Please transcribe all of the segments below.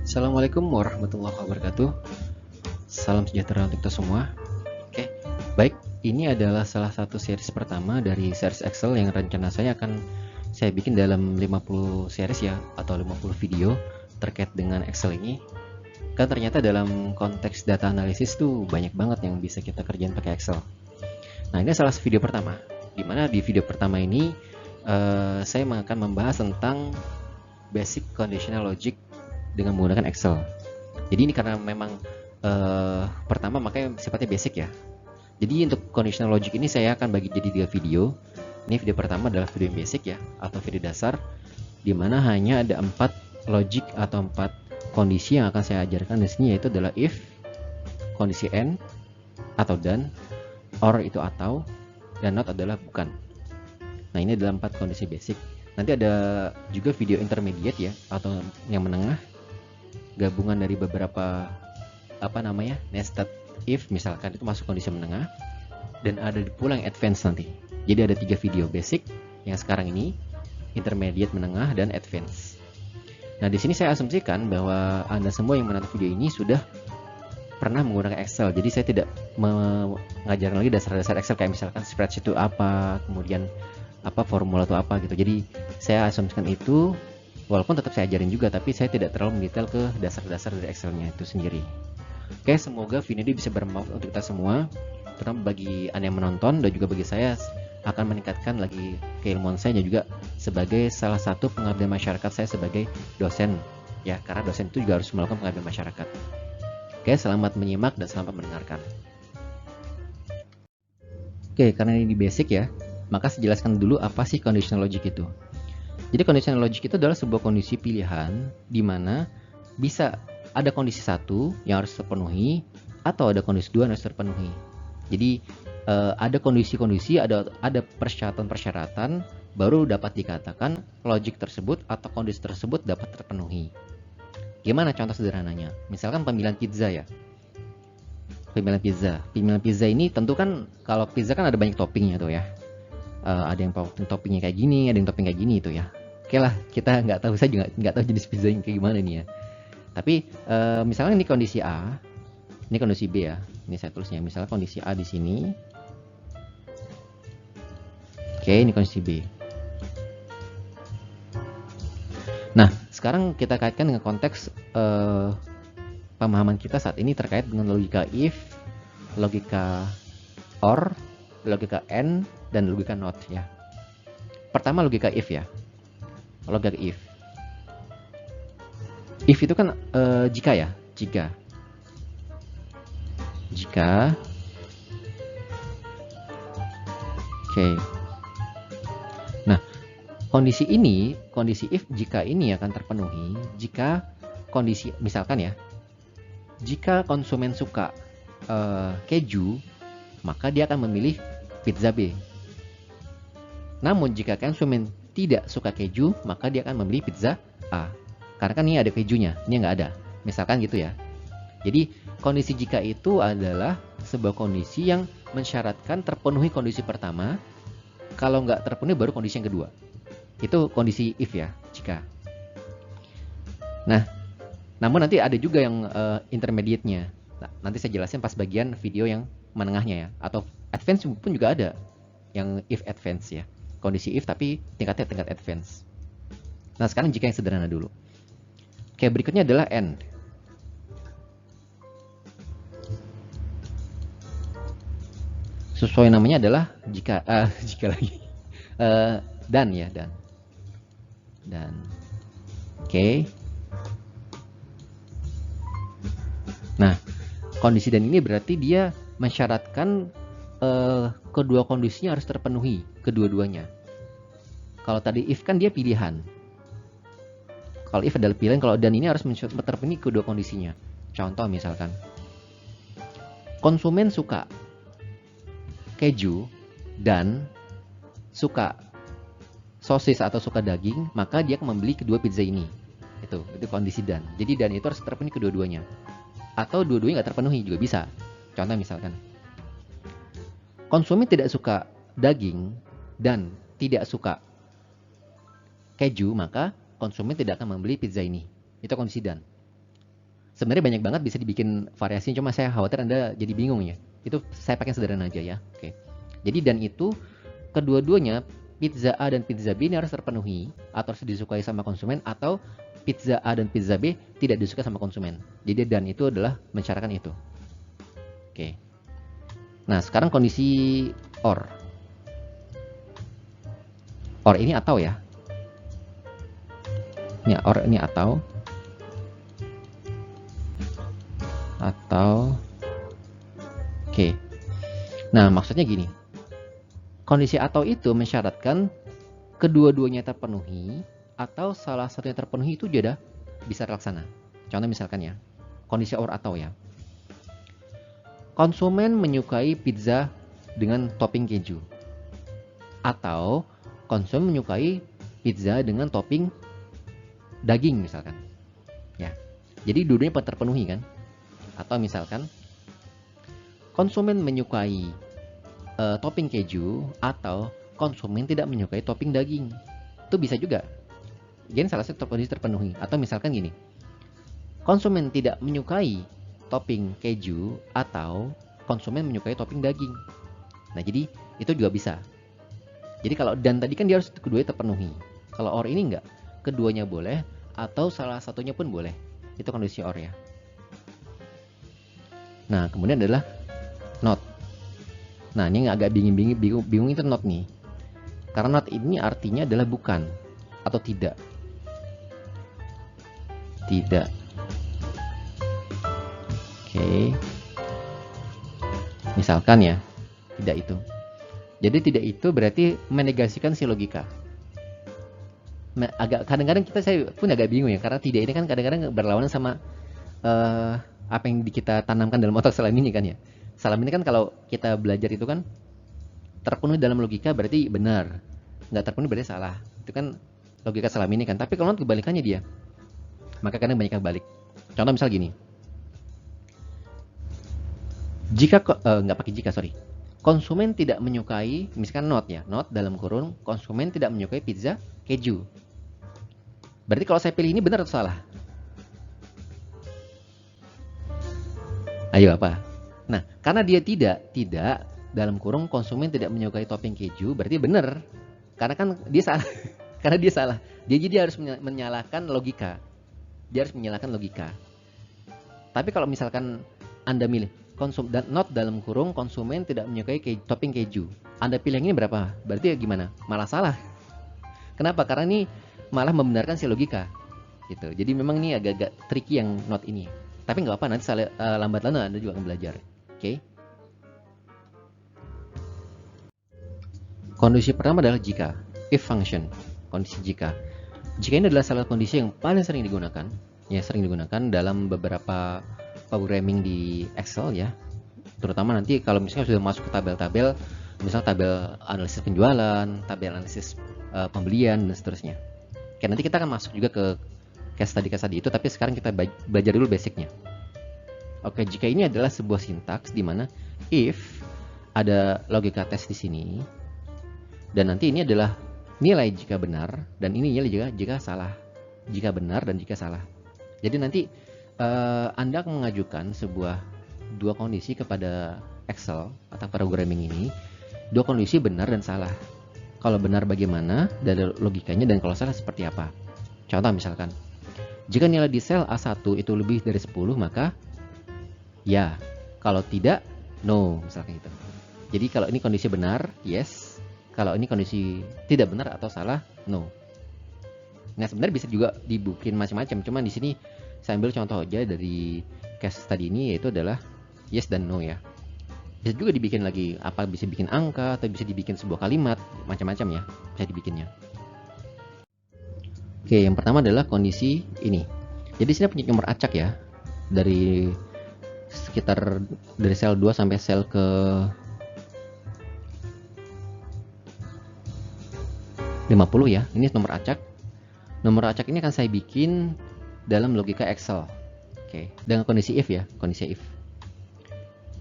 Assalamualaikum warahmatullahi wabarakatuh. Salam sejahtera untuk kita semua. Oke, baik. Ini adalah salah satu series pertama dari series Excel yang rencana saya akan saya bikin dalam 50 series ya, atau 50 video terkait dengan Excel ini. Kan ternyata dalam konteks data analisis tuh banyak banget yang bisa kita kerjain pakai Excel. Nah, ini salah satu video pertama. Dimana di video pertama ini saya akan membahas tentang basic conditional logic dengan menggunakan Excel. Jadi ini karena memang pertama makanya sifatnya basic ya. Jadi untuk conditional logic ini saya akan bagi jadi 3 video. Ini video pertama adalah video yang basic ya, atau video dasar, di mana hanya ada 4 logic atau 4 kondisi yang akan saya ajarkan di sini, yaitu adalah if, kondisi and atau dan, or itu atau, dan not adalah bukan. Nah, ini adalah 4 kondisi basic. Nanti ada juga video intermediate ya, atau yang menengah, gabungan dari beberapa nested if misalkan, itu masuk kondisi menengah, dan ada pula yang advance nanti. Jadi ada 3 video basic yang sekarang ini, intermediate, menengah, dan advance. Nah, di sini saya asumsikan bahwa Anda semua yang menonton video ini sudah pernah menggunakan Excel. Jadi saya tidak mengajarkan lagi dasar-dasar Excel kayak misalkan spreadsheet itu apa, kemudian apa formula itu apa gitu. Jadi saya asumsikan itu, walaupun tetap saya ajarin juga, tapi saya tidak terlalu mendetail ke dasar-dasar dari Excelnya itu sendiri. Oke, semoga video ini bisa bermanfaat untuk kita semua, terutama bagi Anda yang menonton, dan juga bagi saya akan meningkatkan lagi keilmuan saya, dan juga sebagai salah satu pengabdian masyarakat saya sebagai dosen ya, karena dosen itu juga harus melakukan pengabdian masyarakat. Oke, selamat menyimak dan selamat mendengarkan. Oke, karena ini basic ya, maka saya jelaskan dulu apa sih conditional logic itu. Jadi conditional logic itu adalah sebuah kondisi pilihan di mana bisa ada kondisi 1 yang harus terpenuhi, atau ada kondisi 2 yang harus terpenuhi. Jadi ada kondisi-kondisi, ada persyaratan-persyaratan, baru dapat dikatakan logic tersebut atau kondisi tersebut dapat terpenuhi. Gimana contoh sederhananya? Misalkan pemilihan pizza ya. Pemilihan pizza ini tentu kan, kalau pizza kan ada banyak toppingnya tuh ya. Ada yang toppingnya kayak gini, ada yang topping kayak gini itu ya. Oke lah, kita nggak tahu, saya juga nggak tahu jenis pizza yang kayak gimana nih ya. Tapi misalnya ini kondisi A, ini kondisi B ya. Ini saya tulisnya, misalnya kondisi A di sini. Oke, ini kondisi B. Nah, sekarang kita kaitkan dengan konteks pemahaman kita saat ini terkait dengan logika if, logika or, logika and, dan logika not ya. Pertama logika if ya. Logika if. If itu kan jika ya, jika. Oke. Nah, kondisi if jika ini akan terpenuhi jika kondisi, misalkan ya, jika konsumen suka keju, maka dia akan memilih pizza B. Namun jika konsumen tidak suka keju, maka dia akan memilih pizza A. Karena kan ini ada kejunya, ini nggak ada. Misalkan gitu ya. Jadi kondisi jika itu adalah sebuah kondisi yang mensyaratkan terpenuhi kondisi pertama. Kalau nggak terpenuhi baru kondisi yang kedua. Itu kondisi if ya, jika. Nah, namun nanti ada juga yang intermediate-nya. Nah, nanti saya jelasin pas bagian video yang menengahnya ya. Atau advance pun juga ada yang if advance ya. Kondisi if tapi tingkatnya tingkat advance. Nah, sekarang jika yang sederhana dulu. Oke, berikutnya adalah and. Sesuai namanya adalah jika lagi. Dan ya, dan. Oke. Nah, kondisi dan ini berarti dia mensyaratkan kedua kondisinya harus terpenuhi, kedua-duanya. Kalau tadi if kan dia pilihan. Kalau if adalah pilihan, kalau dan ini harus terpenuhi kedua kondisinya. Contoh misalkan, konsumen suka keju dan suka sosis atau suka daging, maka dia akan membeli kedua pizza ini. Itu kondisi dan. Jadi dan itu harus terpenuhi kedua-duanya. Atau dua-duanya nggak terpenuhi juga bisa. Contoh misalkan, konsumen tidak suka daging dan tidak suka keju, maka konsumen tidak akan membeli pizza ini. Itu kondisi dan. Sebenarnya banyak banget bisa dibikin variasi, cuma saya khawatir Anda jadi bingung ya. Itu saya pakai sederhana aja ya. Oke. Jadi dan itu kedua-duanya, pizza A dan pizza B ini harus terpenuhi atau harus disukai sama konsumen, atau pizza A dan pizza B tidak disukai sama konsumen. Jadi dan itu adalah mensyaratkan itu. Oke. Nah, sekarang kondisi OR. OR ini atau ya. Ini OR ini atau oke. Nah, maksudnya gini. Kondisi atau itu mensyaratkan kedua-duanya terpenuhi atau salah satunya terpenuhi itu sudah bisa terlaksana. Contoh misalkan ya, kondisi OR atau ya. Konsumen menyukai pizza dengan topping keju. Atau konsumen menyukai pizza dengan topping daging misalkan. Ya. Jadi dua-duanya terpenuhi kan? Atau misalkan konsumen menyukai topping keju atau konsumen tidak menyukai topping daging. Itu bisa juga. Jadi salah satu kondisi terpenuhi. Atau misalkan gini. Konsumen tidak menyukai topping keju atau konsumen menyukai topping daging. Nah, jadi itu juga bisa. Jadi kalau dan tadi kan dia harus keduanya terpenuhi. Kalau OR ini enggak. Keduanya boleh atau salah satunya pun boleh. Itu kondisi OR ya. Nah, kemudian adalah not. Nah, ini agak bingung itu not nih. Karena not ini artinya adalah bukan atau tidak. Tidak. Oke. Misalkan ya, tidak itu. Jadi tidak itu berarti menegasikan si logika. Kadang-kadang saya pun agak bingung ya, karena tidak ini kan kadang-kadang berlawanan sama apa yang kita tanamkan dalam otak selama ini kan ya. Selama ini kan kalau kita belajar itu kan terpenuhi dalam logika berarti benar, nggak terpenuhi berarti salah. Itu kan logika selama ini kan. Tapi kalau kebalikannya dia, maka kadang banyak yang balik. Contoh misal gini, jika nggak pakai jika, sorry, konsumen tidak menyukai, misalkan not ya, not dalam kurung konsumen tidak menyukai pizza keju. Berarti kalau saya pilih ini benar atau salah? Ayo apa? Nah, karena dia tidak dalam kurung konsumen tidak menyukai topping keju, berarti benar. Karena kan dia salah. Karena dia salah. Dia harus menyalahkan logika. Dia harus menyalahkan logika. Tapi kalau misalkan Anda milih not dalam kurung konsumen tidak menyukai topping keju, Anda pilih yang ini berapa? Berarti ya gimana? Malah salah. Kenapa? Karena ini malah membenarkan si logika. Gitu. Jadi memang ini agak-agak tricky yang not ini. Tapi nggak apa, nanti lambat laun Anda juga akan belajar. Oke. Kondisi pertama adalah jika, if function. Kondisi jika. Jika ini adalah salah kondisi yang paling sering digunakan, ya sering digunakan dalam beberapa programming di Excel ya. Terutama nanti kalau misalnya sudah masuk ke tabel-tabel, misalnya tabel analisis penjualan, tabel analisis pembelian dan seterusnya. Oke, nanti kita akan masuk juga ke case study itu, tapi sekarang kita belajar dulu basicnya. Oke, jika ini adalah sebuah sintaks di mana if ada logika tes di sini, dan nanti ini adalah nilai jika benar, dan ini nilai jika salah, jika benar dan jika salah. Jadi nanti Anda akan mengajukan dua kondisi kepada Excel atau programming ini, dua kondisi benar dan salah. Kalau benar bagaimana dari logikanya, dan kalau salah seperti apa. Contoh misalkan, jika nilai di sel A1 itu lebih dari 10, maka ya, kalau tidak, no, misalkan gitu. Jadi kalau ini kondisi benar, yes. Kalau ini kondisi tidak benar atau salah, no. Nah, sebenarnya bisa juga dibikin macam-macam. Cuman di sini saya ambil contoh aja dari case tadi ini, yaitu adalah yes dan no ya. Bisa juga dibikin lagi, bisa bikin angka atau bisa dibikin sebuah kalimat, macam-macam ya, bisa dibikinnya. Oke, yang pertama adalah kondisi ini. Jadi sini punya nomor acak ya, dari sekitar dari sel 2 sampai sel ke 50 ya. Ini nomor acak. Nomor acak ini akan saya bikin dalam logika Excel. Oke, dengan kondisi if ya, kondisi if.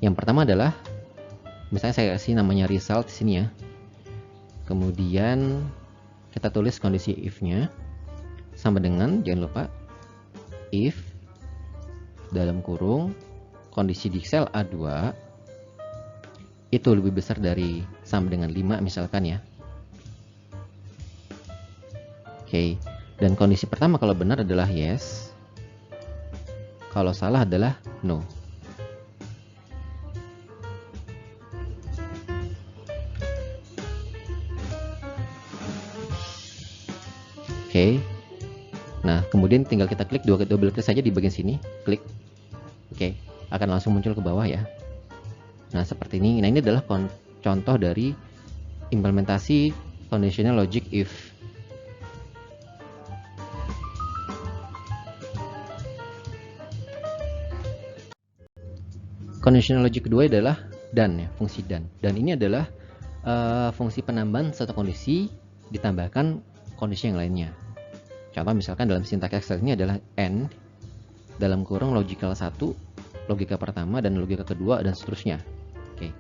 Yang pertama adalah misalnya saya kasih namanya result di sini ya. Kemudian kita tulis kondisi if-nya sama dengan, jangan lupa, if dalam kurung kondisi di sel A2 itu lebih besar dari sama dengan 5 misalkan ya. Oke, dan kondisi pertama kalau benar adalah yes, kalau salah adalah no. Oke. Nah, kemudian tinggal kita klik double klik saja di bagian sini, klik. Oke, akan langsung muncul ke bawah ya. Nah, seperti ini. Nah, ini adalah contoh dari implementasi conditional logic if. Conditional logic kedua adalah dan ya, fungsi dan. Dan ini adalah fungsi penambahan satu kondisi ditambahkan kondisi yang lainnya. Contoh misalkan dalam sintaks Excel ini adalah AND dalam kurung logical 1, logika pertama dan logika kedua dan seterusnya. Oke.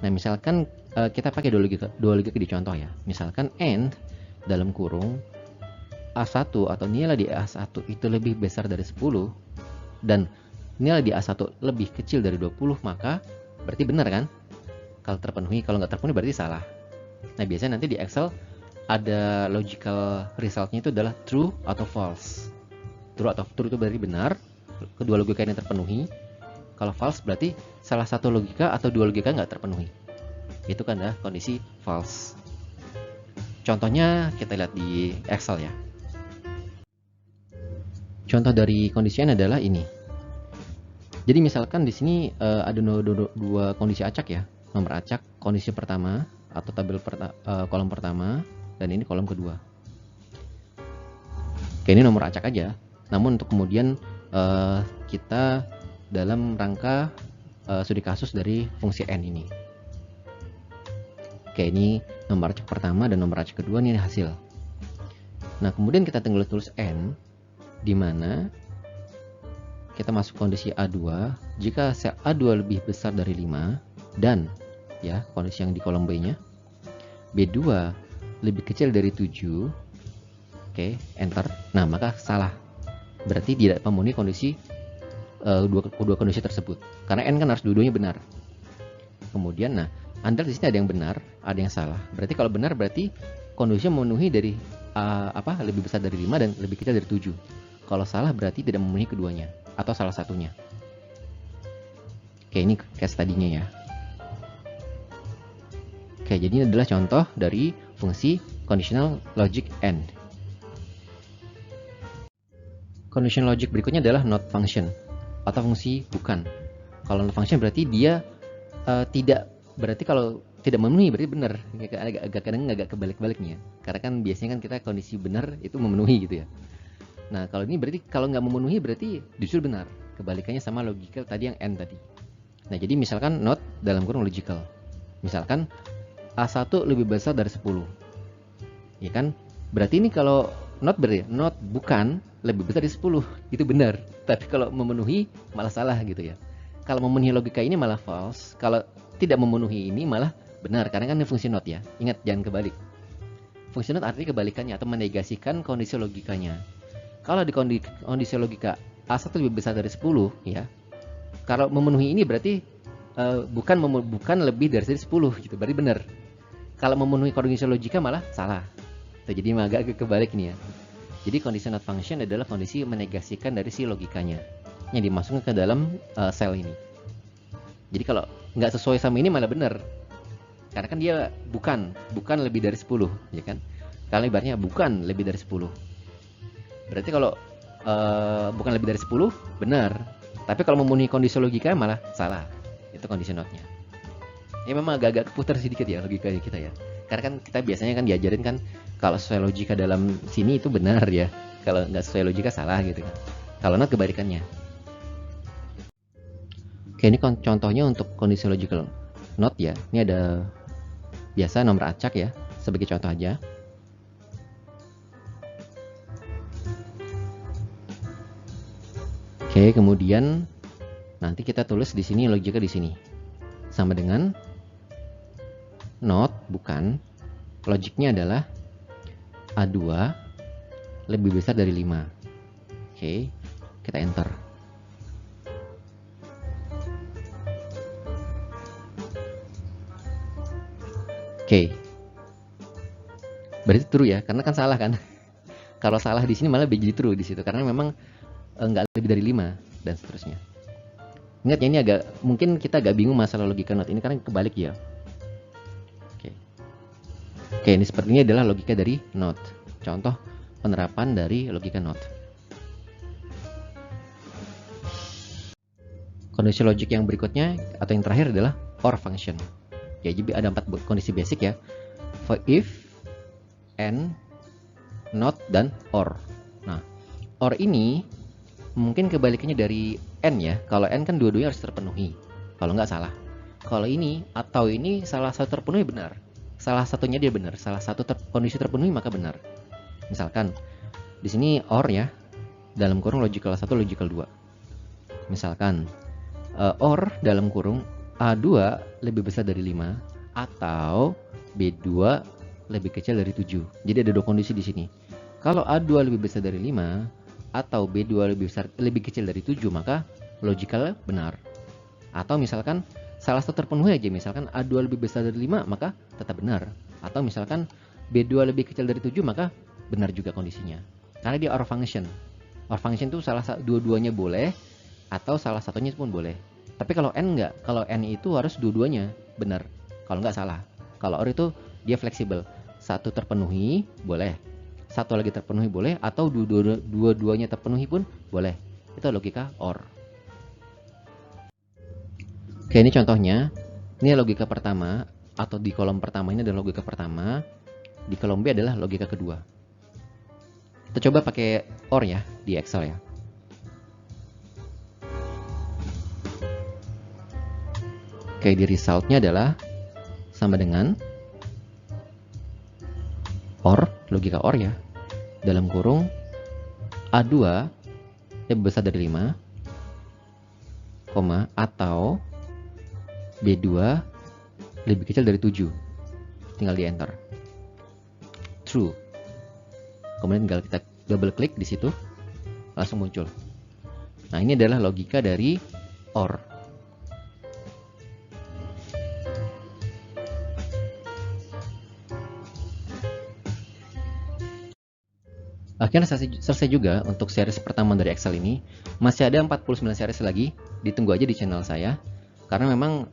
Nah, misalkan kita pakai dua logika di contoh ya. Misalkan AND dalam kurung A1 atau nilai di A1 itu lebih besar dari 10 dan nilai di A1 lebih kecil dari 20, maka berarti benar kan? Kalau terpenuhi, kalau nggak terpenuhi berarti salah. Nah, biasanya nanti di Excel ada logical resultnya itu adalah true atau false. True itu berarti benar, kedua logika ini terpenuhi. Kalau false berarti salah satu logika atau dua logika nggak terpenuhi. Itu kan adalah kondisi false. Contohnya kita lihat di Excel ya. Contoh dari kondisinya adalah ini. Jadi misalkan di sini ada dua kondisi acak ya, nomor acak kondisi pertama atau tabel kolom pertama. Dan ini kolom kedua. Oke, ini nomor acak aja. Namun untuk kemudian kita dalam rangka studi kasus dari fungsi n ini. Oke, ini nomor acak pertama dan nomor acak kedua, ini hasil. Nah, kemudian kita tinggal tulis n, di mana kita masuk kondisi A2 jika sel A2 lebih besar dari 5 dan ya kondisi yang di kolom B-nya, B2 lebih kecil dari 7. Oke, enter. Nah, maka salah. Berarti tidak memenuhi kondisi dua kondisi tersebut. Karena n kan harus dua-duanya benar. Kemudian nah, Anda di sini ada yang benar, ada yang salah. Berarti kalau benar berarti kondisinya memenuhi dari lebih besar dari 5 dan lebih kecil dari 7. Kalau salah berarti tidak memenuhi keduanya atau salah satunya. Oke, ini case tadinya ya. Oke, jadi ini adalah contoh dari fungsi conditional logic AND. Conditional logic berikutnya adalah not function atau fungsi bukan. Kalau not function berarti dia tidak, berarti kalau tidak memenuhi berarti benar. Kadang agak kebalik-balik nih ya. Karena kan biasanya kan kita kondisi benar itu memenuhi gitu ya. Nah, kalau ini berarti kalau nggak memenuhi berarti justru benar. Kebalikannya sama logical tadi yang AND tadi. Nah, jadi misalkan not dalam kurung logical. Misalkan A1 lebih besar dari 10. Ya kan? Berarti ini kalau not bukan lebih besar dari 10. Itu benar. Tapi kalau memenuhi malah salah gitu ya. Kalau memenuhi logika ini malah false. Kalau tidak memenuhi ini malah benar. Karena kan ini fungsi not ya. Ingat, jangan kebalik. Fungsi not artinya kebalikannya atau menegasikan kondisi logikanya. Kalau di kondisi logika A1 lebih besar dari 10 ya. Kalau memenuhi ini berarti bukan lebih dari 10 gitu. Berarti benar. Kalau memenuhi kondisi logika malah salah. Jadi agak kebalik nih ya. Jadi kondisi not function adalah kondisi menegasikan dari si logikanya yang dimasukkan ke dalam sel ini. Jadi kalau nggak sesuai sama ini malah benar. Karena kan dia bukan lebih dari 10, ya kan? Kalau ibaratnya bukan lebih dari 10. Berarti kalau bukan lebih dari 10 benar. Tapi kalau memenuhi kondisi logika malah salah. Itu kondisi notnya. Ya memang agak keputar sedikit ya logika kita ya. Karena kan kita biasanya kan diajarin kan kalau sesuai logika dalam sini itu benar ya. Kalau nggak sesuai logika salah gitu kan. Kalau not kebalikannya. Oke, ini contohnya untuk kondisi logical not ya. Ini ada biasa nomor acak ya sebagai contoh aja. Oke, kemudian nanti kita tulis di sini logika di sini. Sama dengan not bukan, logiknya adalah A2 lebih besar dari 5. Oke, kita enter. Oke. Berarti true ya, karena kan salah kan. Kalau salah di sini malah jadi true di situ karena memang nggak lebih dari 5 dan seterusnya. Ingat ya, ini mungkin kita agak bingung masalah logika not ini karena kebalik ya. Oke, ini sepertinya adalah logika dari not. Contoh penerapan dari logika not. Kondisi logik yang berikutnya atau yang terakhir adalah or function. Ya, jadi ada 4 kondisi basic ya. For if, and, not, dan or. Nah, or ini mungkin kebalikannya dari and ya. Kalau and kan dua-duanya harus terpenuhi. Kalau nggak salah. Kalau ini atau ini salah satu terpenuhi benar. Salah satunya dia benar. Salah satu kondisi terpenuhi maka benar. Misalkan di sini or ya. Dalam kurung logical 1, logical 2. Misalkan or dalam kurung A2 lebih besar dari 5 atau B2 lebih kecil dari 7. Jadi ada 2 kondisi di sini. Kalau A2 lebih besar dari 5 atau B2 lebih kecil dari 7, maka logical benar. Atau misalkan salah satu terpenuhi aja, misalkan A2 lebih besar dari 5, maka tetap benar. Atau misalkan B2 lebih kecil dari 7, maka benar juga kondisinya. Karena dia or function. Or function itu dua-duanya boleh atau salah satunya pun boleh. Tapi kalau n enggak, kalau n itu harus dua-duanya benar. Kalau enggak salah. Kalau or itu dia fleksibel. Satu terpenuhi boleh, satu lagi terpenuhi boleh, atau dua-duanya terpenuhi pun boleh. Itu logika or. Oke, ini contohnya. Ini logika pertama, atau di kolom pertama ini adalah logika pertama. Di kolom B adalah logika kedua. Kita coba pakai or ya di Excel ya. Oke, di resultnya adalah sama dengan or, logika or ya, dalam kurung A2 lebih besar dari 5, atau B2 lebih kecil dari 7. Tinggal di enter. True. Kemudian tinggal kita double klik di situ, langsung muncul. Nah, ini adalah logika dari or. Akhirnya selesai juga untuk series pertama dari Excel ini. Masih ada 49 series lagi, ditunggu aja di channel saya. Karena memang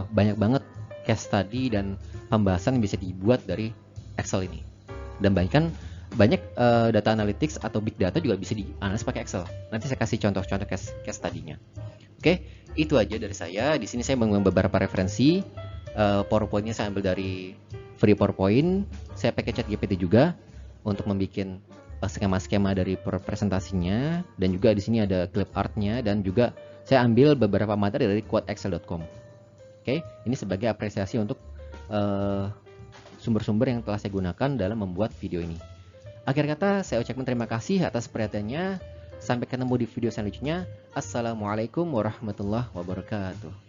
banyak banget case study dan pembahasan yang bisa dibuat dari Excel ini. Dan bahkan banyak data analytics atau big data juga bisa dianalisis pakai Excel. Nanti saya kasih contoh-contoh case study-nya. Oke, itu aja dari saya. Di sini saya mengambil beberapa referensi. PowerPoint-nya saya ambil dari free PowerPoint. Saya pakai ChatGPT juga untuk membuat skema-skema dari presentasinya, dan juga di sini ada clip artnya, dan juga saya ambil beberapa materi dari quoteexcel.com. Oke, ini sebagai apresiasi untuk sumber-sumber yang telah saya gunakan dalam membuat video ini. Akhir kata, saya ucapkan terima kasih atas perhatiannya. Sampai ketemu di video selanjutnya. Assalamualaikum warahmatullahi wabarakatuh.